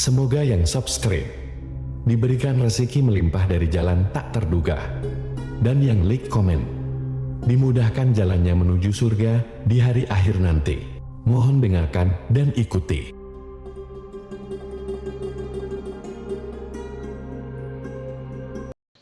Semoga yang subscribe diberikan rezeki melimpah dari jalan tak terduga, dan yang like komen dimudahkan jalannya menuju surga di hari akhir nanti. Mohon dengarkan dan ikuti.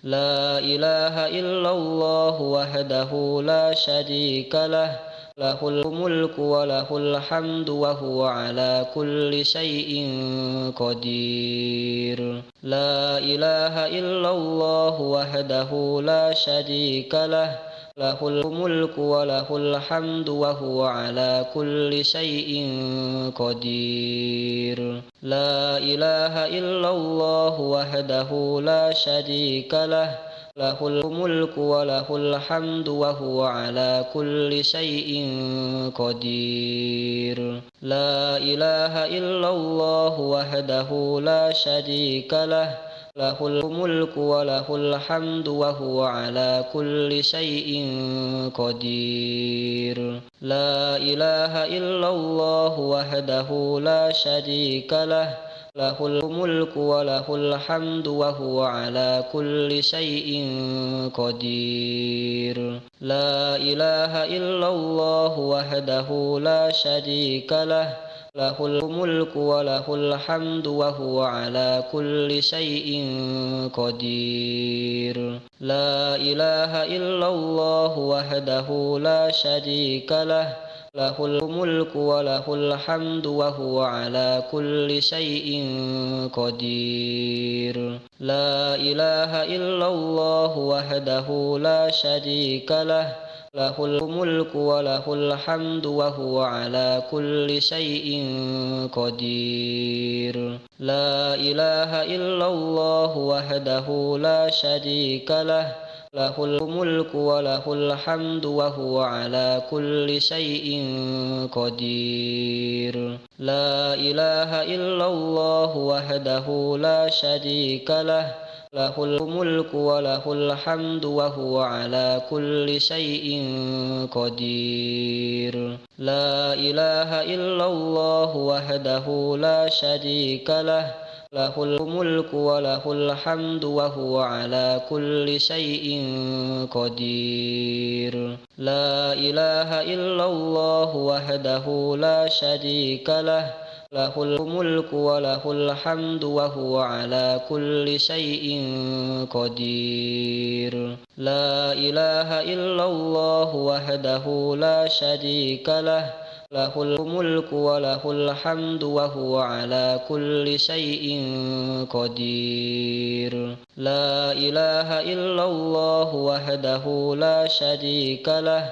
La ilaha illallah wahdahu la syarika lah, lahul mulku wa lahul hamdu wa huwa ala kulli syai'in qadir. La ilaha illallah wahdahu la syarika lah, lahul mulku wa lahul hamdu wa huwa ala kulli syai'in qadir. La ilaha illallah wahdahu la syarika lah, lahul mulku wa lahul hamdu wa huwa ala kulli syai'in qadir. La ilaha illallah wahdahu la syarika lah, lahul mulku wa lahul hamdu wa huwa ala kulli syai'in qadir. La ilaha illallah wahdahu la syarika lah, lahul mulku wa lahul hamdu wa huwa ala kulli syai'in qadir. La ilaha illallah wahdahu la syarika lah, lahul mulku wa lahul hamdu wa huwa ala kulli syai'in qadir. La ilaha illallah wahdahu la syarika lah, lahul mulku wa lahul hamdu wa huwa ala kulli syai'in qadir. La ilaha illallah wahdahu la syarika lah, lahul mulku wa lahul hamdu wa huwa ala kulli syai'in qadir. La ilaha illallah wahdahu la syarika lah, lahul mulku wa lahul hamdu wa huwa ala kulli syai'in qadir. La ilaha illallah wahdahu la syarika lah, lahul mulku wa lahul hamdu wa huwa ala kulli syai'in qadir. La ilaha illallah wahdahu la syarika lah, lahul mulku wa lahul hamdu wa huwa ala kulli syai'in qadir. La ilaha illallah wahdahu la syarika lah, lahul mulku wa lahul hamdu wa huwa ala kulli syai'in qadir. La ilaha illallah wahdahu la syarika lah, lahul mulku wa lahul hamdu wa huwa ala kulli syai'in qadir. La ilaha illallah wahdahu la syarika lah,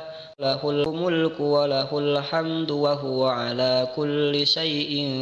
lahul mulku wa lahul hamdu wa huwa ala kulli syai'in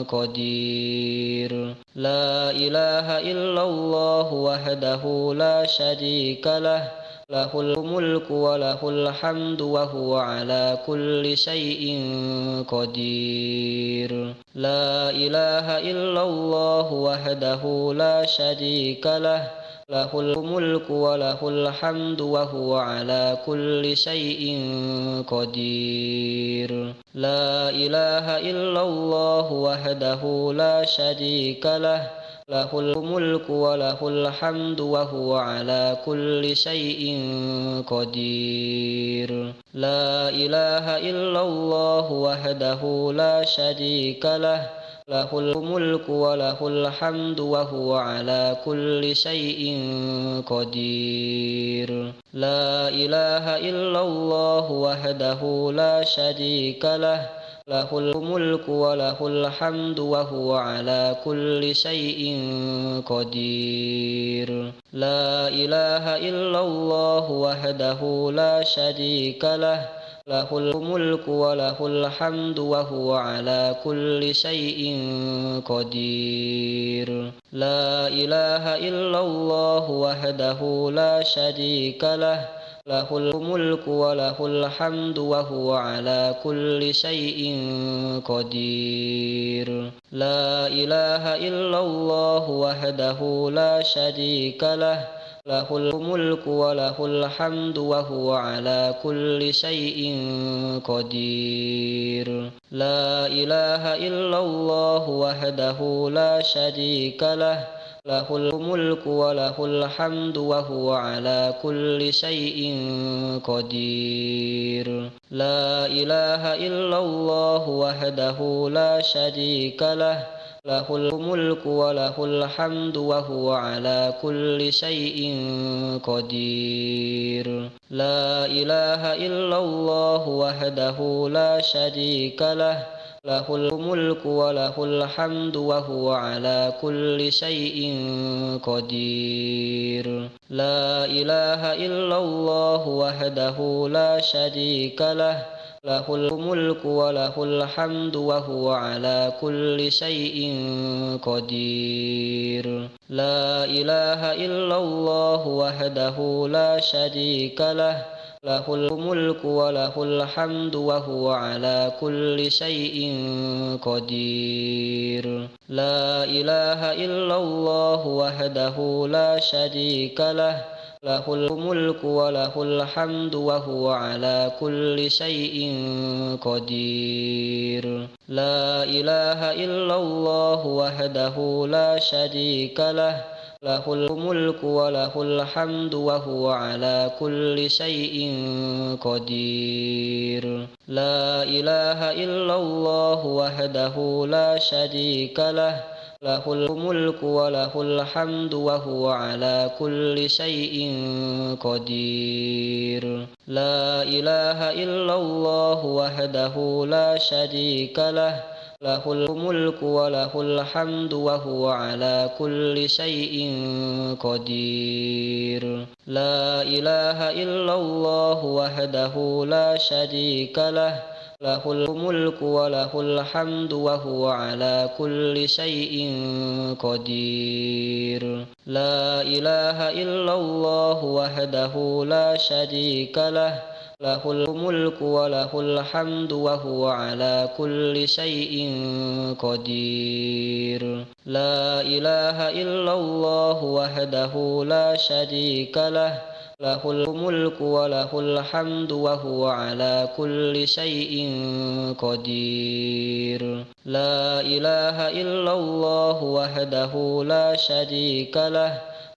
qadir. La ilaha illallah wahdahu la syarika lah, lahul mulku wa lahul hamdu wa huwa ala kulli syai'in qadir. La ilaha illallah wahdahu la syarika lah, lahul mulku wa lahul hamdu wa huwa ala kulli syai'in qadir. La ilaha illallah wahdahu la syarika lah, lahul mulku wa lahul hamdu wa huwa ala kulli syai'in qadir. La ilaha illallah wahdahu la syarika lah, lahul mulku wa lahul hamdu wa huwa ala kulli syai'in qadir. La ilaha illallah wahdahu la syarika lah, lahul mulku wa lahul hamdu wa huwa ala kulli syai'in qadir. La ilaha illallah wahdahu la syarika lah, lahul mulku wa lahul hamdu wa huwa ala kulli syai'in qadir. La ilaha illallah wahdahu la syarika lah, lahul mulku wa lahul hamdu wa huwa ala kulli syai'in qadir. La ilaha illallah wahdahu la syarika lah, lahul mulku wa lahul hamdu wa huwa ala kulli syai'in qadir. La ilaha illallah wahdahu la syarika lah, lahul mulku wa lahul hamdu wa huwa ala kulli syai'in qadir. La ilaha illallah wahdahu la syarika lah, lahul mulku wa lahul hamdu wa huwa ala kulli syai'in qadir. La ilaha illallah wahdahu la syarika lah, lahul mulku wa lahul hamdu wa huwa ala kulli syai'in qadir. La ilaha illallah wahdahu la syarika lah, lahul mulku wa lahul hamdu wa huwa ala kulli syai'in qadir. La ilaha illallah wahdahu la syarika lah, lahul mulku wa lahul hamdu wa huwa ala kulli syai'in qadir. La ilaha illallah wahdahu la syarika lah, lahul mulku wa lahul hamdu wa huwa ala kulli syai'in qadir. La ilaha illallah wahdahu la syarika lah, lahul mulku wa lahul hamdu wa huwa ala kulli syai'in qadir. La ilaha illallah wahdahu la syarika lah, lahul mulku wa lahul hamdu wa huwa ala kulli syai'in qadir. La ilaha illallah wahdahu la syarika lah, lahul mulku wa lahul hamdu wa huwa ala kulli syai'in qadir. La ilaha illallah wahdahu la syarika lah, lahul mulku wa lahul hamdu wa huwa ala kulli syai'in qadir. La ilaha illallah wahdahu la syarika lah, lahul mulku wa lahul hamdu wa huwa ala kulli syai'in qadir. La ilaha illallah wahdahu la syarika lah, lahul mulku wa lahul hamdu wa huwa ala kulli syai'in qadir. La ilaha illallah wahdahu la syarika lah,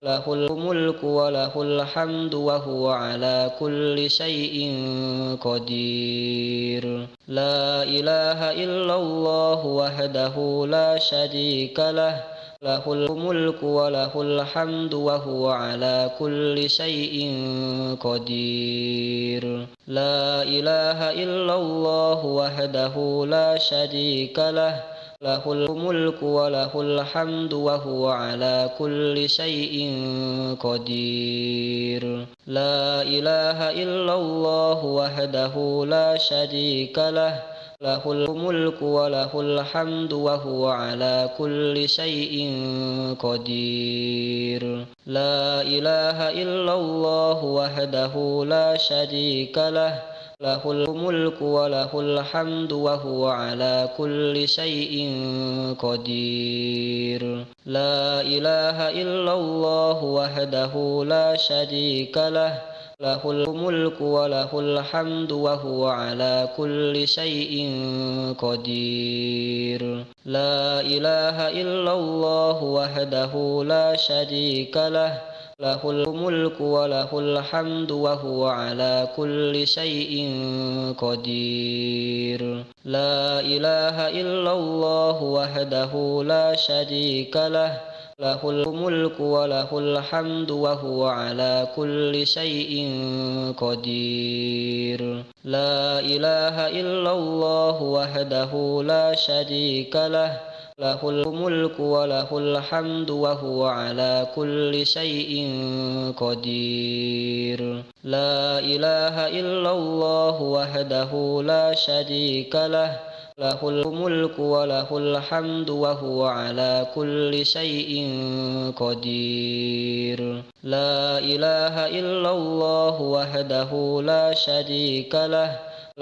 lahul mulku wa lahul hamdu wa huwa ala kulli syai'in qadir. La ilaha illallah wahdahu la syarika lah, lahul mulku wa lahul hamdu wa huwa ala kulli syai'in qadir. La ilaha illallah wahdahu la syarika lah, lahul mulku wa lahul hamdu wa huwa ala kulli syai'in qadir. La ilaha illallah wahdahu la syarika lah, lahul mulku wa lahul hamdu wa huwa ala kulli syai'in qadir. La ilaha illallah wahdahu la syarika lah, lahul mulku wa lahul hamdu wa huwa ala kulli syai'in qadir. La ilaha illallah wahdahu la syarika lah, lahul mulku wa lahul hamdu wa huwa ala kulli syai'in qadir. La ilaha illallah wahdahu la syarika lah, lahul mulku wa lahul hamdu wa huwa ala kulli syai'in qadir. La ilaha illallah wahdahu la syarika lah, lahul mulku wa lahul hamdu wa huwa ala kulli syai'in qadir. La ilaha illallah wahdahu la syarika lah, lahul mulku wa lahul hamdu wa huwa ala kulli syai'in qadir. La ilaha illallah wahdahu la syarika lah, lahul mulku wa lahul hamdu wa huwa ala kulli syai'in qadir. La ilaha illallah wahdahu la syarika lah,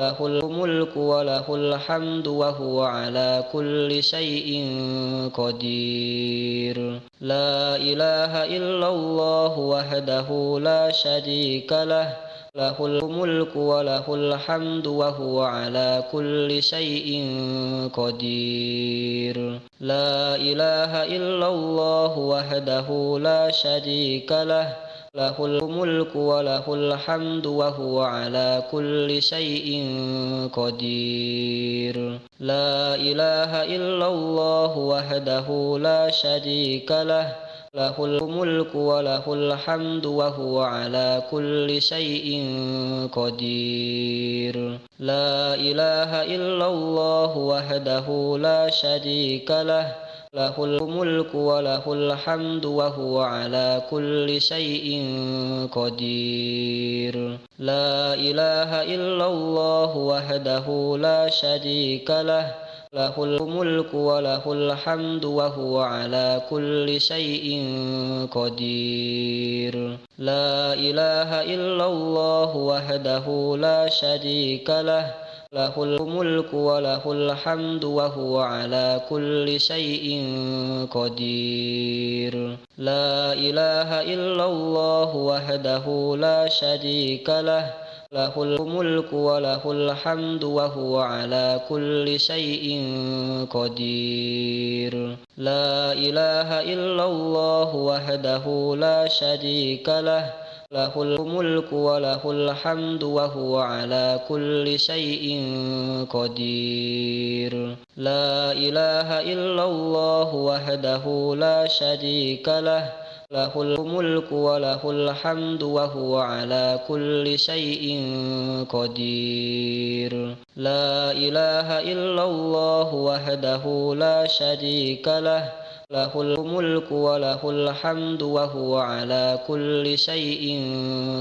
lahul mulku wa lahul hamdu wa huwa ala kulli syai'in qadir. La ilaha illallah wahdahu la syarika lah, lahul mulku wa lahul hamdu wa huwa ala kulli syai'in qadir. La ilaha illallah wahdahu la syarika lah, lahul mulku wa lahul hamdu wa huwa ala kulli syai'in qadir. La ilaha illallah wahdahu la syarika lah, lahul mulku wa lahul hamdu wa huwa ala kulli syai'in qadir. La ilaha illallah wahdahu la syarika lah, lahul mulku wa lahul hamdu wa huwa ala kulli syai'in qadir. La ilaha illallah wahdahu la syarika lah, lahul mulku wa lahul hamdu wa huwa ala kulli syai'in qadir. La ilaha illallah wahdahu la syarika lah, lahul mulku wa lahul hamdu wa huwa ala kulli syai'in qadir. La ilaha illallah wahdahu la syarika lah, lahul mulku wa lahul hamdu wa huwa ala kulli syai'in qadir. La ilaha illallah wahdahu la syarika lah, lahul mulku wa lahul hamdu wa huwa ala kulli syai'in qadir. La ilaha illallah wahdahu la syarika lah, lahul mulku wa lahul hamdu wa huwa ala kulli syai'in qadir. La ilaha illallah wahdahu la syarika lah, lahul mulku wa lahul hamdu wa huwa ala kulli syai'in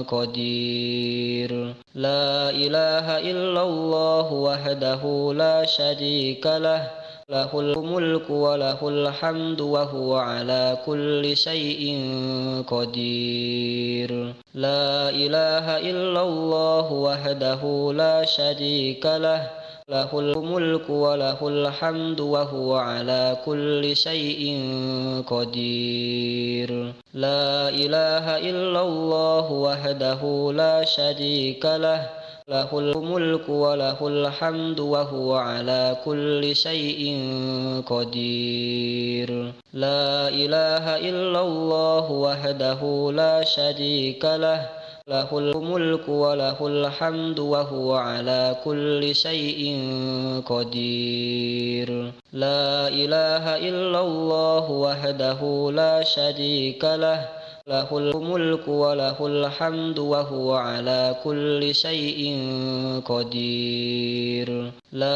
qadir. La ilaha illallah wahdahu la syarika lah, lahul mulku wa lahul hamdu wa huwa ala kulli syai'in qadir. La ilaha illallah wahdahu la syarika lah, lahul mulku wa lahul hamdu wa huwa ala kulli syai'in qadir. La ilaha illallah wahdahu la syarika lah, lahul mulku wa lahul hamdu wa huwa ala kulli syai'in qadir. La ilaha illallah wahdahu la syarika lah, lahul mulku wa lahul hamdu wa huwa ala kulli syai'in qadir. La ilaha illallah wahdahu la syarika lah, lahul mulku wa lahul hamdu wa huwa ala kulli syai'in qadir.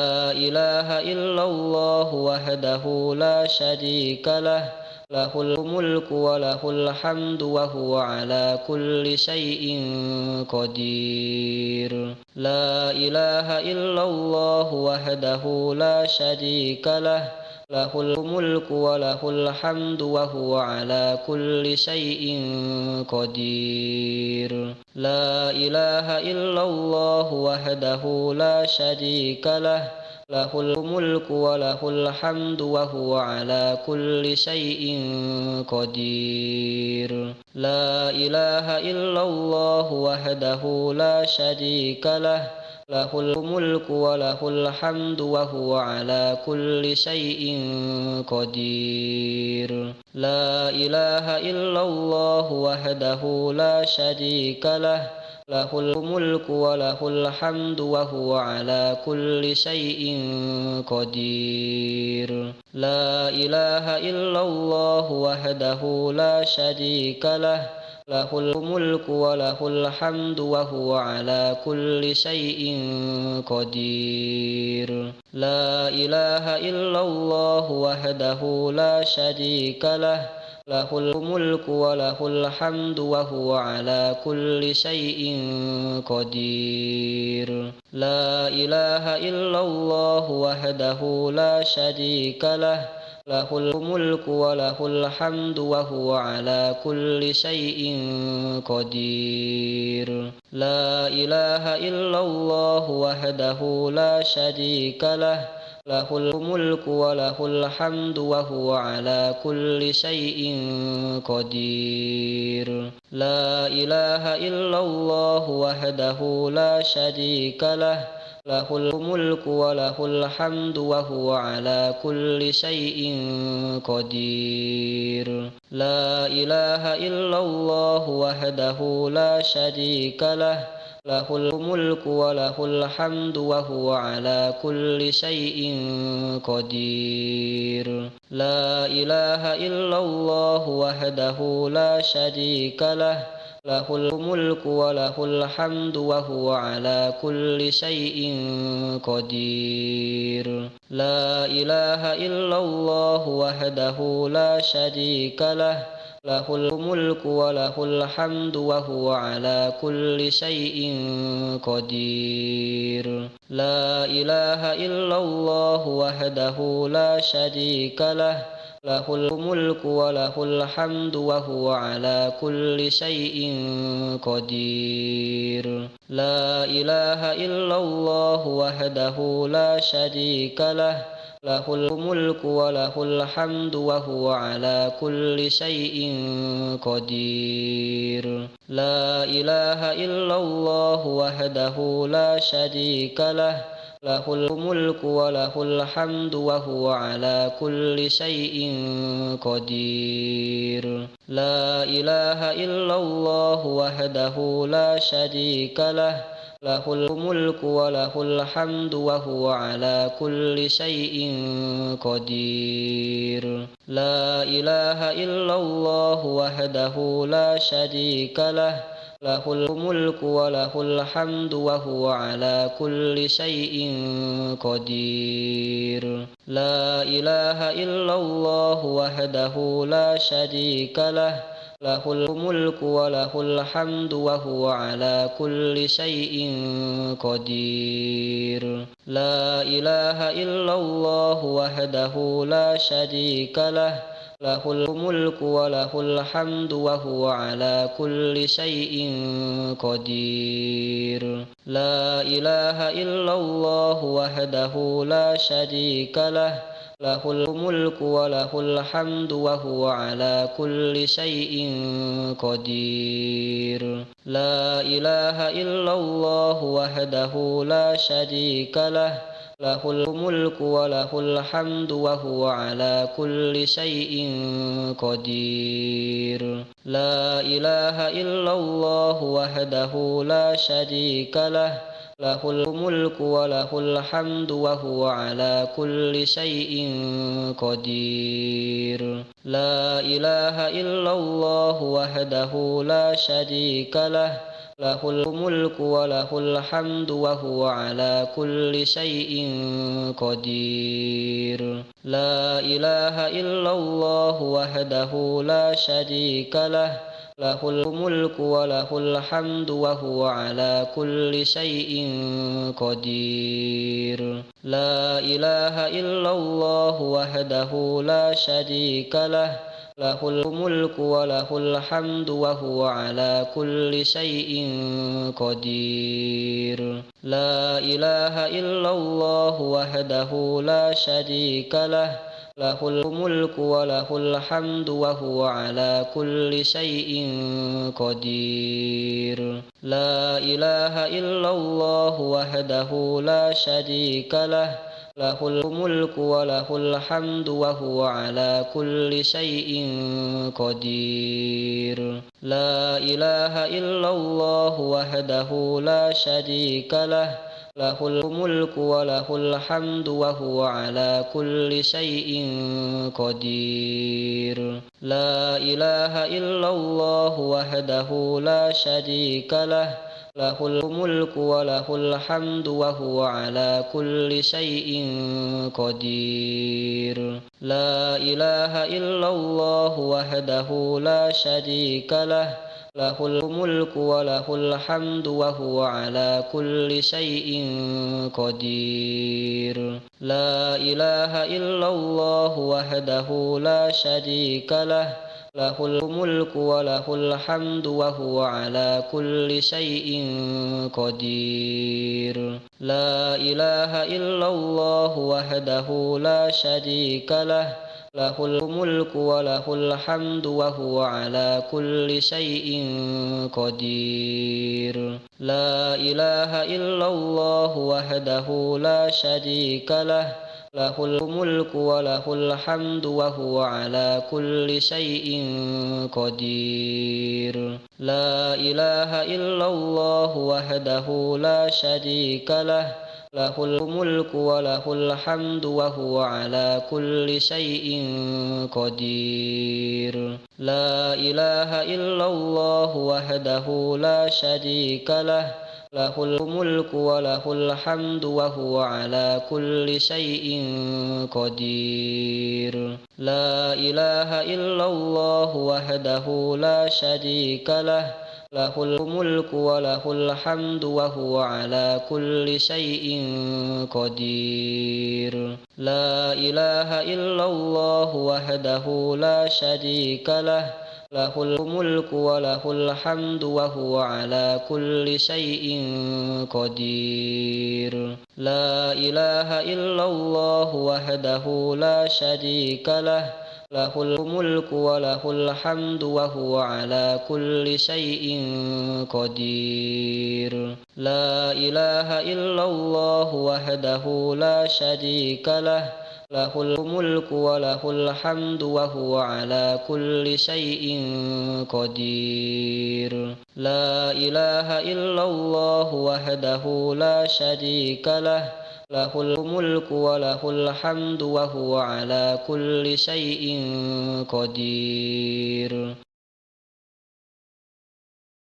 La ilaha illallah wahdahu la syarika lah, lahul mulku wa lahul hamdu wa huwa ala kulli syai'in qadir. La ilaha illallah wahdahu la syarika lah, lahul mulku wa lahul hamdu wa huwa ala kulli syai'in qadir. La ilaha illallah wahdahu la syarika lah, lahul mulku wa lahul hamdu wa huwa ala kulli syai'in qadir. La ilaha illallah wahdahu la syarika lah, lahul mulku wa lahul hamdu wa huwa ala kulli syai'in qadir. La ilaha illallah wahdahu la syarika lah, lahul mulku wa lahul hamdu wa huwa ala kulli syai'in qadir. La ilaha illallah wahdahu la syarika lah, lahul mulku wa lahul hamdu wa huwa ala kulli syai'in qadir. La ilaha illallah wahdahu la syarika lah, lahul mulku wa lahul hamdu wa huwa ala kulli syai'in qadir. La ilaha illallah wahdahu la syarika lah, له الملك وله الحمد وهو على كل شيء قدير لا إله إلا الله وحده لا شريك له له الملك وله الحمد وهو على كل شيء قدير لا إله إلا الله وحده لا شريك له له الملك وله الحمد وهو على كل شيء قدير لا إله إلا الله وحده لا شريك له له الملك وله الحمد وهو على كل شيء قدير لا إله إلا الله وحده لا شريك له له الملك وله الحمد وهو على كل شيء قدير لا إله إلا الله وحده لا شريك له له الملك وله الحمد وهو على كل شيء قدير لا إله إلا الله وحده لا شريك له له الملك وله الحمد وهو على كل شيء قدير لا إله إلا الله وحده لا شريك له له الملك وله الحمد وهو على كل شيء قدير لا إله إلا الله وحده لا شريك له له الملك وله الحمد وهو على كل شيء قدير لا إله إلا الله وحده لا شريك له له الملك وله الحمد وهو على كل شيء قدير لا إله إلا الله وحده لا شريك له له الملك وله الحمد وهو على كل شيء قدير لا إله إلا الله وحده لا شريك له له الملك وله الحمد وهو على كل شيء قدير لا إله إلا الله وحده لا شريك له له الملك وله الحمد وهو على كل شيء قدير لا إله إلا الله وحده لا شريك له له الملك وله الحمد وهو على كل شيء قدير لا إله إلا الله وحده لا شريك له له الملك وله الحمد وهو على كل شيء قدير لا إله إلا الله وحده لا شريك له له الملك وله الحمد وهو على كل شيء قدير لا إله إلا الله وحده لا شريك له له الملك وله الحمد وهو على كل شيء قدير لا إله إلا الله وحده لا شريك له له الملك وله الحمد وهو على كل شيء قدير لا إله إلا الله وحده لا شريك له له الملك وله الحمد وهو على كل شيء قدير لا إله إلا الله وحده لا شريك له له الملك وله الحمد وهو على كل شيء قدير لا إله إلا الله وحده لا شريك له له الملك وله الحمد وهو على كل شيء قدير لا إله إلا الله وحده لا شريك له له الملك وله الحمد وهو على كل شيء قدير لا إله إلا الله وحده لا شريك له له الملك وله الحمد وهو على كل شيء قدير لا إله إلا الله وحده لا شريك له له الملك وله الحمد وهو على كل شيء قدير لا إله إلا الله وحده لا شريك له له الملك وله الحمد وهو على كل شيء قدير لا إله إلا الله وحده لا شريك له له الملك وله الحمد وهو على كل شيء قدير لا إله إلا الله وحده لا شريك له له الملك وله الحمد وهو على كل شيء قدير لا إله إلا الله وحده لا شريك له له الملك وله الحمد وهو على كل شيء قدير لا إله إلا الله وحده لا شريك له له الملك وله الحمد وهو على كل شيء قدير لا إله إلا الله وحده لا شريك له له الملك وله الحمد وهو على كل شيء قدير لا إله إلا الله وحده لا شريك له له الملك وله الحمد وهو على كل شيء قدير لا إله إلا الله وحده لا شريك له له الملك وله الحمد وهو على كل شيء قدير لا إله إلا الله وحده لا شريك له له الملك وله الحمد وهو على كل شيء قدير لا إله إلا الله وحده لا شريك له له الملك وله الحمد وهو على كل شيء قدير